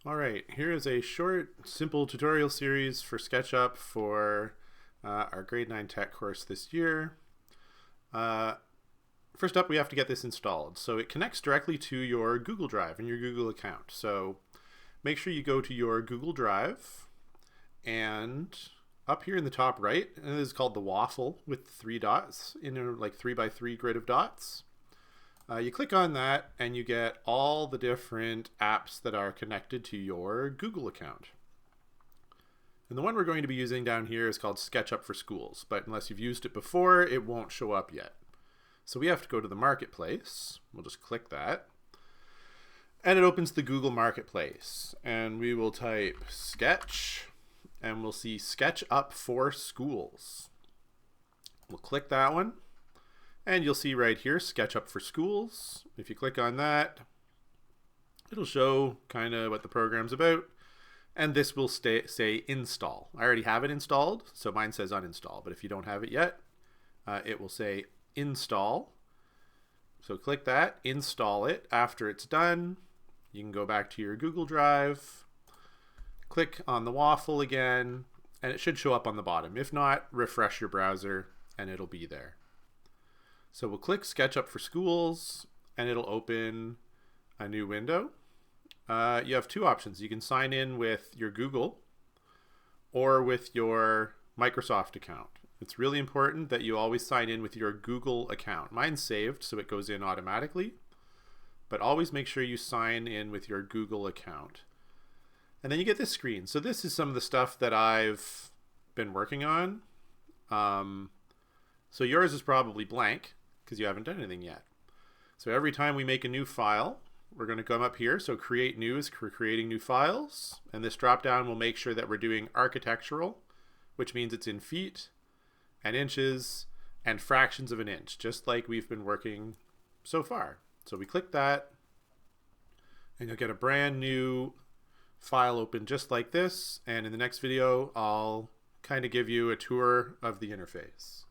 All right, here is a short, simple tutorial series for Sketchup for our grade 9 tech course this year. First up, we have to get this installed. So it connects directly to your Google Drive and your Google account. So make sure you go to your Google Drive, and up here in the top right, and this is called the waffle with 3 dots in a like 3x3 grid of dots. You click on that and you get all the different apps that are connected to your Google account. And the one we're going to be using down here is called Sketchup for Schools, but unless you've used it before, it won't show up yet. So we have to go to the marketplace. We'll just click that. And it opens the Google Marketplace. And we will type Sketch, and we'll see Sketchup for Schools. We'll click that one. And you'll see right here, Sketchup for Schools. If you click on that, it'll show kind of what the program's about. And this will say install. I already have it installed, so mine says uninstall. But if you don't have it yet, it will say install. So click that, install it. After it's done, you can go back to your Google Drive, click on the waffle again, and it should show up on the bottom. If not, refresh your browser and it'll be there. So we'll click Sketchup for Schools, and it'll open a new window. You have two options. You can sign in with your Google or with your Microsoft account. It's really important that you always sign in with your Google account. Mine's saved, so it goes in automatically, but always make sure you sign in with your Google account. And then you get this screen. So this is some of the stuff that I've been working on. So yours is probably blank, because you haven't done anything yet. So every time we make a new file, we're going to come up here. So create new is for creating new files. And this drop down will make sure that we're doing architectural, which means it's in feet and inches and fractions of an inch, just like we've been working so far. So we click that, and you'll get a brand new file open just like this. And in the next video, I'll kind of give you a tour of the interface.